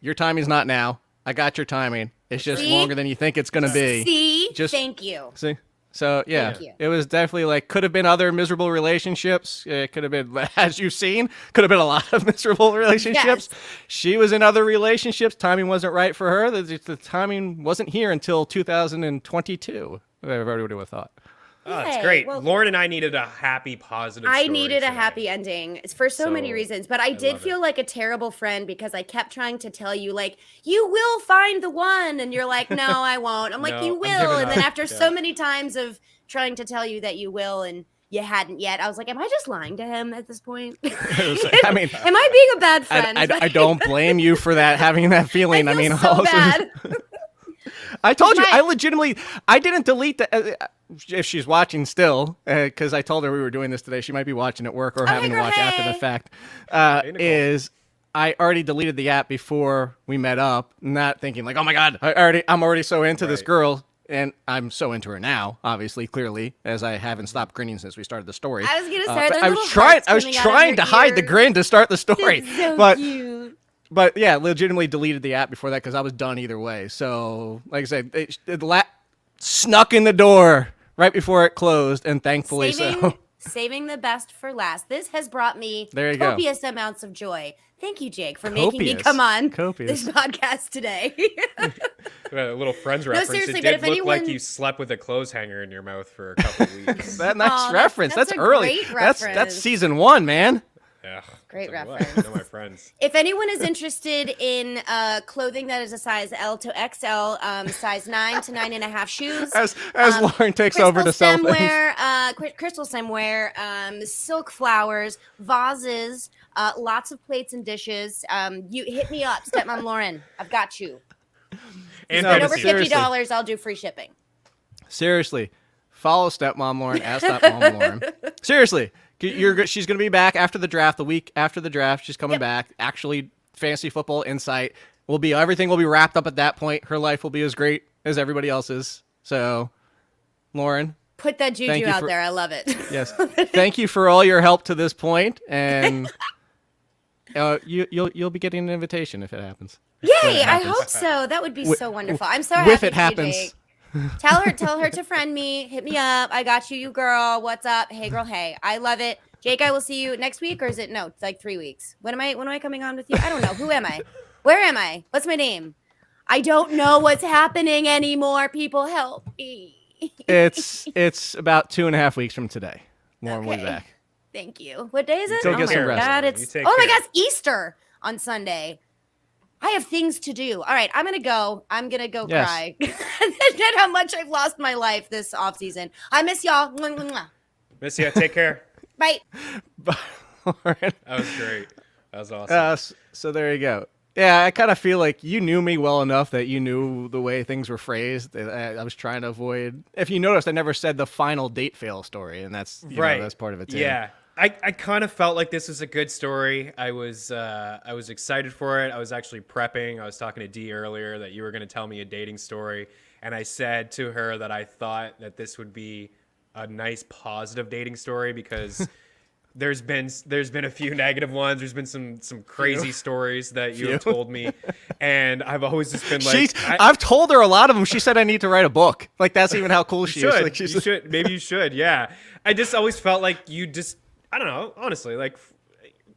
Your timing's not now. I got your timing. It's just longer than you think it's going to be. Thank you. See? So, yeah, it was definitely like, could have been other miserable relationships. It could have been, as you've seen, could have been a lot of miserable relationships. Yes. She was in other relationships. Timing wasn't right for her. The timing wasn't here until 2022. Everybody would have thought. Oh, that's great. Well, Lauren and I needed a happy, positive story. I needed a happy ending for so many reasons. But I did feel like a terrible friend because I kept trying to tell you, like, you will find the one. And you're like, no, I won't. I'm like, you will. And then after so many times of trying to tell you that you will, and you hadn't yet. I was like, am I just lying to him at this point? I mean, am I being a bad friend? I don't blame you for that, having that feeling. I mean, feel so bad. I told you, I didn't delete the. If she's watching still, because I told her we were doing this today, she might be watching at work or having to watch after the fact. Is I already deleted the app before we met up, not thinking like, oh my god, I'm already so into this girl, and I'm so into her now. Obviously, clearly, as I haven't stopped grinning since we started the story. I was gonna say, I was trying to hide the grin to start the story, it's so but. Cute. But yeah, legitimately deleted the app before that because I was done either way. So, like I said, it snuck in the door right before it closed, and thankfully saving the best for last. This has brought me copious amounts of joy. Thank you, Jake, for making me come on this podcast today. A little Friends reference. Seriously, it did look like you slept with a clothes hanger in your mouth for a couple of weeks. Nice reference. That's early. Reference. That's season 1, man. Yeah, great reference. I know my friends. If anyone is interested in clothing that is a size L to XL, size 9 to 9.5 shoes, as Lauren takes over to sell things, crystal stemware, silk flowers, vases, lots of plates and dishes. You hit me up, Stepmom Lauren. I've got you. And over $50, I'll do free shipping. Seriously, follow Stepmom Lauren at Stepmom Lauren. Seriously. She's going to be back after the draft, the week after the draft. She's coming back. Actually, fantasy football insight everything will be wrapped up at that point. Her life will be as great as everybody else's. So, Lauren, put that juju out there. I love it. Yes, thank you for all your help to this point, and you'll be getting an invitation if it happens. Yay! I hope so. That would be so wonderful. I'm so happy. If it happens. Jake. Tell her to friend me. Hit me up. I got you, girl. What's up? Hey, girl. Hey, I love it. Jake, I will see you next week, or is it no? It's like 3 weeks. When am I coming on with you? I don't know. Who am I? Where am I? What's my name? I don't know what's happening anymore. People help me. It's about 2.5 weeks from today. Lauren will be back. Thank you. What day is it? Go get some rest. God, my God, it's Easter on Sunday. I have things to do. All right, I'm gonna go cry. That's how much I've lost my life this off season. I miss y'all. Miss you. Take care. Bye. Right. That was great. That was awesome. So there you go. Yeah, I kind of feel like you knew me well enough that you knew the way things were phrased. I was trying to avoid. If you noticed, I never said the final date fail story, and that's right. That's part of it too. Yeah. I kind of felt like this was a good story. I was excited for it. I was actually prepping. I was talking to Dee earlier that you were going to tell me a dating story, and I said to her that I thought that this would be a nice positive dating story because there's been a few negative ones. There's been some crazy stories that you have told me, and I've always just been like, I've told her a lot of them. She said I need to write a book. Like that's even how cool she is. Like, you should. Maybe you should. Yeah. I just always felt like you just. I don't know, honestly, like,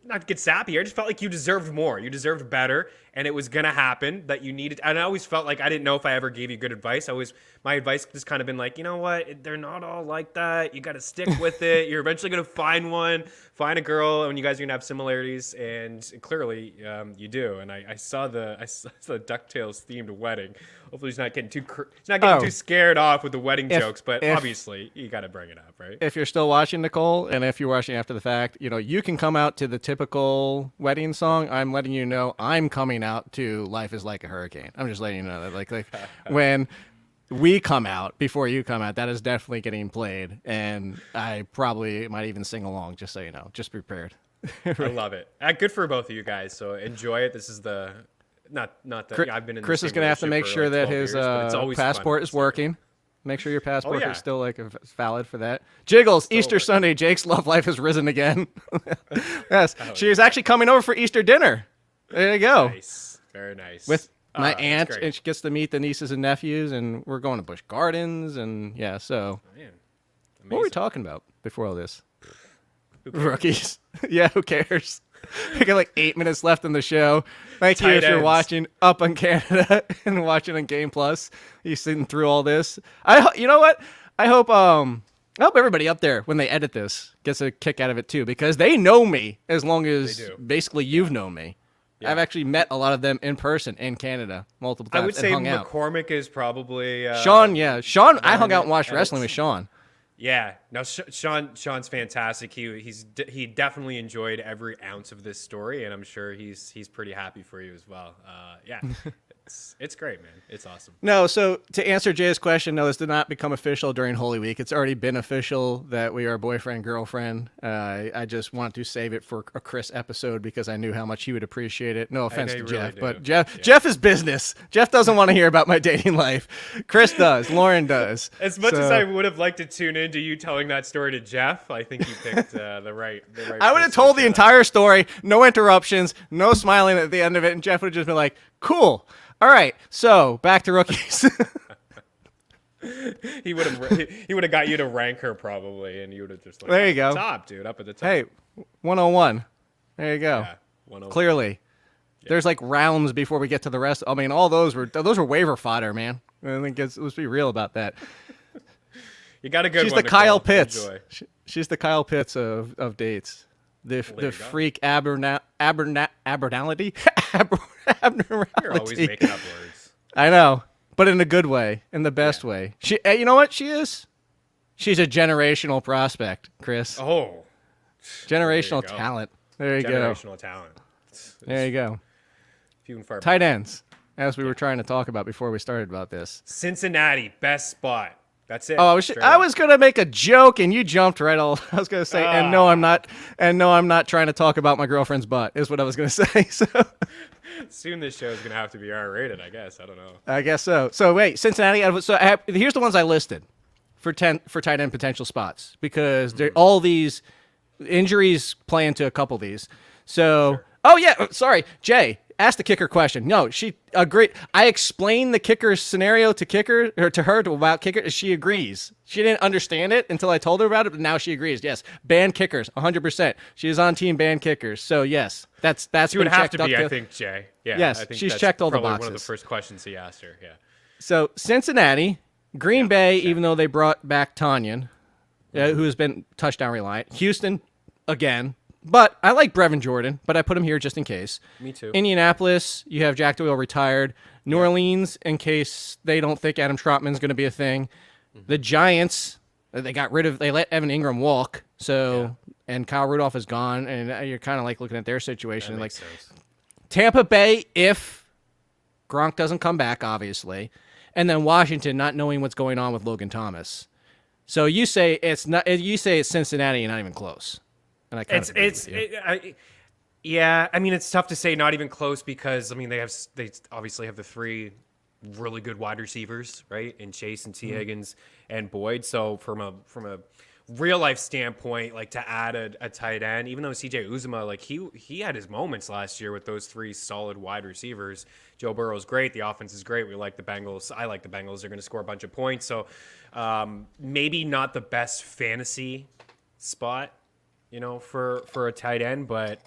not to get sappy, I just felt like you deserved more. You deserved better, and it was going to happen that you needed. And I always felt like I didn't know if I ever gave you good advice. My advice just kind of been like, you know what? They're not all like that. You got to stick with it. You're eventually going to find a girl, and you guys are going to have similarities. And clearly, you do. And I saw the DuckTales themed wedding. Hopefully, he's not getting too scared off with the wedding jokes. But obviously, you got to bring it up, right? If you're still watching, Nicole, and if you're watching after the fact, you can come out to the typical wedding song. I'm letting you know I'm coming out to "Life Is Like a Hurricane." I'm just letting you know that, like when we come out before you come out, that is definitely getting played, and I probably might even sing along. Just so you know, just prepared. I love it. Good for both of you guys. So enjoy it. This is the. Not that I've been in. Chris is going to have to make sure that his passport is working. Make sure your passport is still valid for that. Jiggles, Easter Sunday. Jake's love life has risen again. Yes, she is actually coming over for Easter dinner. There you go. Nice, very nice. With my aunt, and she gets to meet the nieces and nephews, and we're going to Busch Gardens, and yeah. So, what were we talking about before all this? Rookies. Yeah, who cares? We got like 8 minutes left in the show. Thank you if you're watching up on Canada and watching on Game Plus. You're sitting through all this. You know what? I hope everybody up there when they edit this gets a kick out of it too, because they know me as long as basically you've known me. Yeah. I've actually met a lot of them in person in Canada multiple times. I would say McCormick is probably Sean. Yeah, Sean. I hung out and watched wrestling with Sean. Yeah, no, Sean's fantastic. He definitely enjoyed every ounce of this story, and I'm sure he's pretty happy for you as well. Yeah, it's great, man. It's awesome. No, so to answer Jay's question, no, this did not become official during Holy Week. It's already been official that we are boyfriend, girlfriend. I just wanted to save it for a Chris episode because I knew how much he would appreciate it. No offense to Jeff, but Jeff is business. Jeff doesn't want to hear about my dating life. Chris does. Lauren does. As much as I would have liked to tune into you telling that story to Jeff, I think you picked the right. I would have told the entire story, no interruptions, no smiling at the end of it, and Jeff would have just been like, cool. All right, so back to rookies. he would have got you to rank her probably, and you would have just like, there you go, top dude, up at the top. Hey, 101. There you go. Yeah, 101. Clearly, there's like rounds before we get to the rest. I mean, all those were waiver fodder, man. I think let's be real about that. You got a good. She's one, the Kyle Nicole. Pitts. She's the Kyle Pitts of dates. The freak abnormality. You're always making up words. I know, but in a good way, in the best way. You know what she is? She's a generational prospect, Chris. Oh, generational talent. There you go. Generational talent. There you go. Few and far. Tight ends, as we were trying to talk about before we started about this. Cincinnati, best spot. That's it. Oh, I was gonna make a joke and you jumped right all. I was gonna say, and no, I'm not. And no, I'm not trying to talk about my girlfriend's butt. Is what I was gonna say. So soon this show is gonna have to be R-rated. I guess. I don't know. I guess so. So wait, Cincinnati. Here's the ones I listed for tight end potential spots because all these injuries play into a couple of these. So oh yeah, sorry, Jay. Ask the kicker question. No, she agreed. I explained the kicker scenario to her about kicker. She agrees. She didn't understand it until I told her about it, but now she agrees. Yes, ban kickers, 100%. She is on team ban kickers. So yes, that's she would have to be. I think Jay. Yeah. Yes, I think she's that's checked all the probably boxes. One of the first questions he asked her. Yeah. So Cincinnati, Green Bay, even though they brought back Tanyan, who has been touchdown reliant. Houston, again. But I like Brevin Jordan, but I put him here just in case. Me too. Indianapolis, you have Jack Doyle retired. New Orleans, in case they don't think Adam Trotman's going to be a thing. The Giants, they let Evan Ingram walk, and Kyle Rudolph is gone, and you're kind of like looking at their situation. That like makes sense. Tampa Bay, if Gronk doesn't come back, obviously, and then Washington, not knowing what's going on with Logan Thomas. So you say it's not. You say it's Cincinnati, and not even close. And I kind of agree with you. Yeah, I mean, it's tough to say not even close because I mean they obviously have the three really good wide receivers, right? In Chase and T. Higgins and Boyd. So from a real life standpoint, like to add a tight end, even though CJ Uzomah, like he had his moments last year with those three solid wide receivers. Joe Burrow's great. The offense is great. We like the Bengals. I like the Bengals. They're going to score a bunch of points. So maybe not the best fantasy spot, for a tight end, but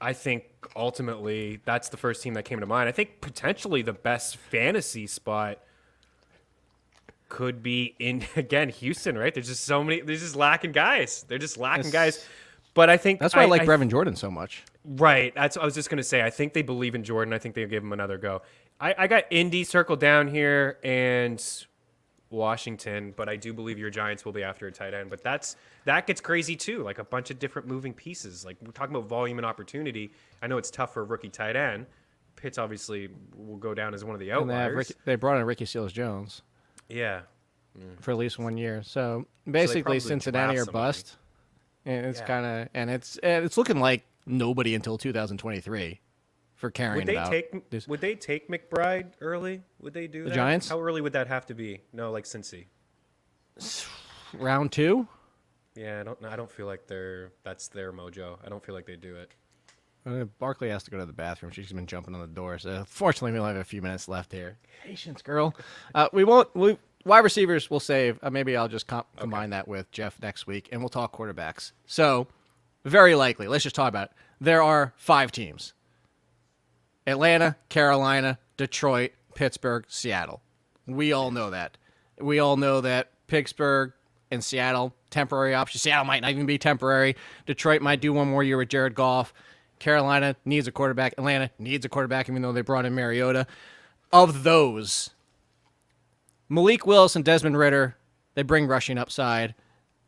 I think ultimately that's the first team that came to mind. I think potentially the best fantasy spot could be in, again, Houston, right? There's just lacking guys. They're just lacking guys. But I think that's why I like Brevin Jordan so much. Right. That's what I was just going to say. I think they believe in Jordan. I think they'll give him another go. I got Indy circled down here and Washington, but I do believe your Giants will be after a tight end. But that gets crazy too, like a bunch of different moving pieces. Like we're talking about volume and opportunity. I know it's tough for a rookie tight end. Pitts obviously will go down as one of the outliers. And they brought in Ricky Seals-Jones. Yeah. For at least 1 year. So basically Cincinnati or bust. And it's it's looking like nobody until 2023 for carrying it out. Would they take McBride early? Would they do that? The Giants? How early would that have to be? No, like Cincy. Round 2? Yeah, I don't feel like that's their mojo. I don't feel like they do it. Barkley has to go to the bathroom. She's been jumping on the door. So fortunately, we only have a few minutes left here. Patience, girl. Wide receivers we'll save. Maybe I'll just combine that with Jeff next week, and we'll talk quarterbacks. So very likely, let's just talk about it. There are 5 teams. Atlanta, Carolina, Detroit, Pittsburgh, Seattle. We all know that. We all know that Pittsburgh and Seattle, temporary options. Seattle might not even be temporary. Detroit might do one more year with Jared Goff. Carolina needs a quarterback. Atlanta needs a quarterback, even though they brought in Mariota. Of those, Malik Willis and Desmond Ridder They bring rushing upside.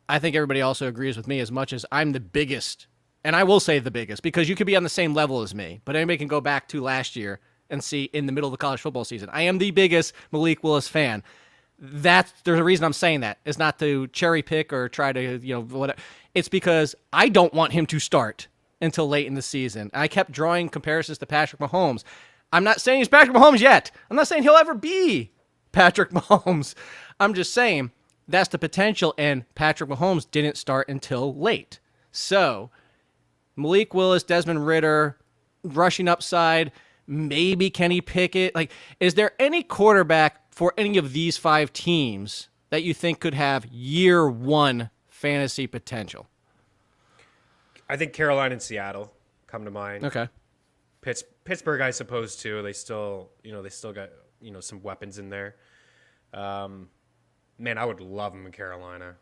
I think everybody also agrees with me as much as I'm the biggest, and I will say the biggest, because you could be on the same level as me, but anybody can go back to last year and see in the middle of the college football season. I am the biggest Malik Willis fan. There's a reason I'm saying that. It's not to cherry pick or try to, whatever. It's because I don't want him to start until late in the season. I kept drawing comparisons to Patrick Mahomes. I'm not saying he's Patrick Mahomes yet. I'm not saying he'll ever be Patrick Mahomes. I'm just saying that's the potential, and Patrick Mahomes didn't start until late. So Malik Willis, Desmond Ridder, rushing upside, maybe Kenny Pickett. Like, is there any quarterback for any of these 5 teams that you think could have year 1 fantasy potential? I think Carolina and Seattle come to mind. Okay. Pittsburgh, I suppose, too. They still got, some weapons in there. Man, I would love him in Carolina.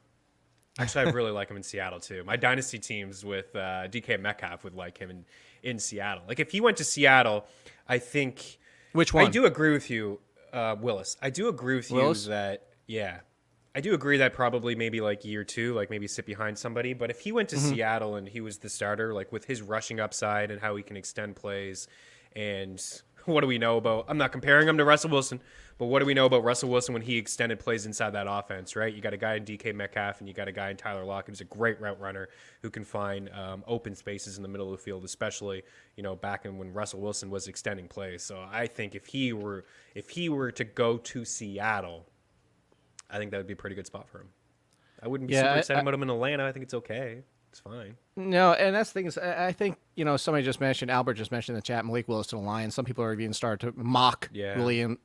Actually, I really like him in Seattle, too. My dynasty teams with DK Metcalf would like him in Seattle. Like, if he went to Seattle, I think... Which one? I do agree with you, Willis. I do agree with Willis? you that, yeah. I do agree that probably maybe like year 2, like maybe sit behind somebody. But if he went to Seattle and he was the starter, like with his rushing upside and how he can extend plays, and what do we know about? I'm not comparing him to Russell Wilson, but what do we know about Russell Wilson when he extended plays inside that offense, right? You got a guy in DK Metcalf and you got a guy in Tyler Lockett who's a great route runner who can find open spaces in the middle of the field, especially back in when Russell Wilson was extending plays. So I think if he were to go to Seattle, I think that would be a pretty good spot for him. I wouldn't be super excited about him in Atlanta. I think it's okay. It's fine. No, and that's the thing is, I think, somebody just mentioned, Albert just mentioned in the chat, Malik Willis to the Lions. Some people are even starting to mock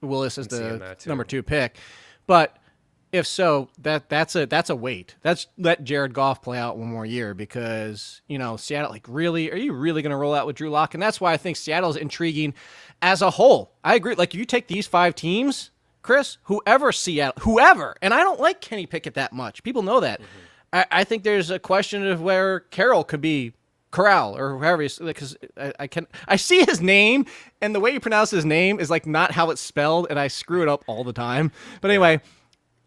Willis as the number 2 pick. But if so, that's a wait. That's let Jared Goff play out one more year because, Seattle, like, really, are you really going to roll out with Drew Lock? And that's why I think Seattle's intriguing as a whole. I agree. Like, if you take these 5 teams, Chris, whoever, and I don't like Kenny Pickett that much. People know that. I think there's a question of where Corral or whoever, because I see his name, and the way you pronounce his name is like not how it's spelled, and I screw it up all the time. But anyway,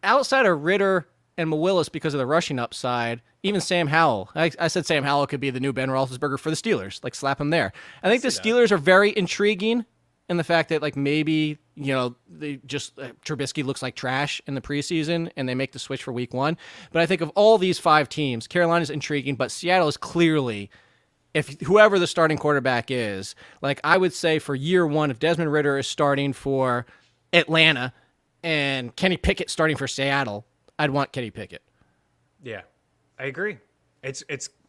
outside of Ridder and Willis because of the rushing upside, even Sam Howell. I said Sam Howell could be the new Ben Roethlisberger for the Steelers. Like, slap him there. I think the Steelers are very intriguing in the fact that, like, maybe, they just Trubisky looks like trash in the preseason and they make the switch for week 1. But I think of all these 5 teams, Carolina's intriguing, but Seattle is clearly, if whoever the starting quarterback is, like, I would say for year 1, if Desmond Ridder is starting for Atlanta and Kenny Pickett starting for Seattle, I'd want Kenny Pickett. Yeah, I agree. It's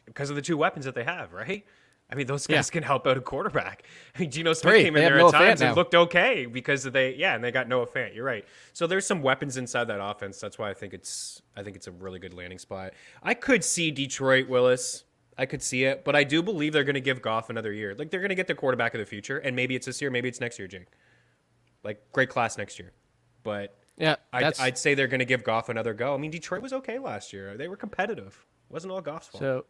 because of the 2 weapons that they have, right? I mean, those guys can help out a quarterback. I mean, Geno Smith came in there at times and looked okay because and they got Noah Fant. You're right. So there's some weapons inside that offense. That's why I think it's a really good landing spot. I could see Detroit, Willis. I could see it, but I do believe they're going to give Goff another year. Like, they're going to get the quarterback of the future, and maybe it's this year, maybe it's next year, Jake. Like, great class next year. But yeah, I'd say they're going to give Goff another go. I mean, Detroit was okay last year. They were competitive. It wasn't all Goff's fault. So,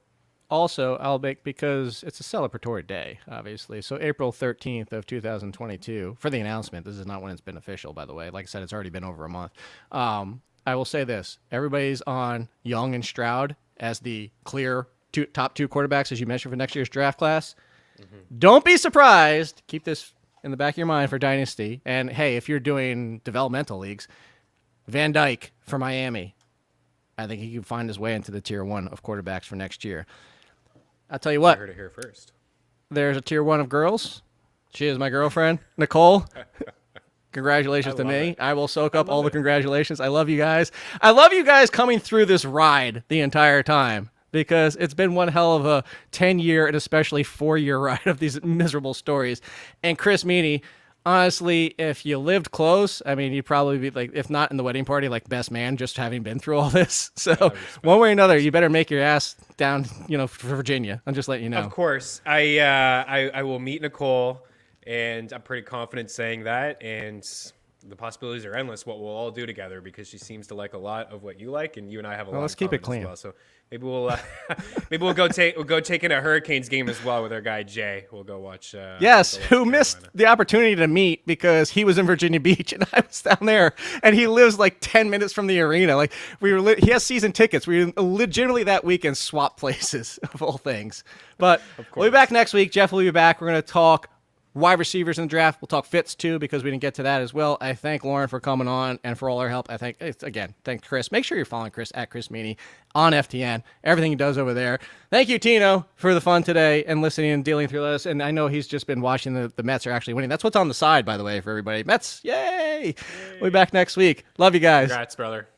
also, I'll make, because it's a celebratory day, obviously. So April 13th of 2022, for the announcement, this is not when it's been official, by the way. Like I said, it's already been over a month. I will say this. Everybody's on Young and Stroud as the clear top 2 quarterbacks, as you mentioned, for next year's draft class. Don't be surprised. Keep this in the back of your mind for Dynasty. And, hey, if you're doing developmental leagues, Van Dyke for Miami. I think he can find his way into the tier 1 of quarterbacks for next year. I'll tell you what. I heard it here first. There's a tier 1 of girls. She is my girlfriend, Nicole. Congratulations to me. I will soak up all the congratulations. I love you guys. I love you guys coming through this ride the entire time, because it's been one hell of a 10-year and especially 4-year ride of these miserable stories. And Chris Meaney, honestly, if you lived close, I mean, you'd probably be, like, if not in the wedding party, like best man, just having been through all this. So one way or another, you better make your ass down, for Virginia. I'm just letting you know. Of course. I will meet Nicole, and I'm pretty confident saying that. And the possibilities are endless. What we'll all do together, because she seems to like a lot of what you like, and you and I have a lot. Let's in keep it common clean. as well. So maybe we'll go take in a Hurricanes game as well with our guy Jay. We'll go watch. Yes, go watch who missed Carolina. the opportunity to meet because he was in Virginia Beach and I was down there, and he lives like 10 minutes from the arena. Like he has season tickets. We legitimately that weekend swapped places of all things. But we'll be back next week. Jeff will be back. We're going to talk wide receivers in the draft. We'll talk fits too, because we didn't get to that as well. I thank Lauren for coming on and for all her help. I thank Chris. Make sure you're following Chris at Chris Meaney on FTN. Everything he does over there. Thank you, Tino, for the fun today and listening and dealing through this. And I know he's just been watching the Mets are actually winning. That's what's on the side, by the way, for everybody. Mets, yay! We'll be back next week. Love you guys. Congrats, brother.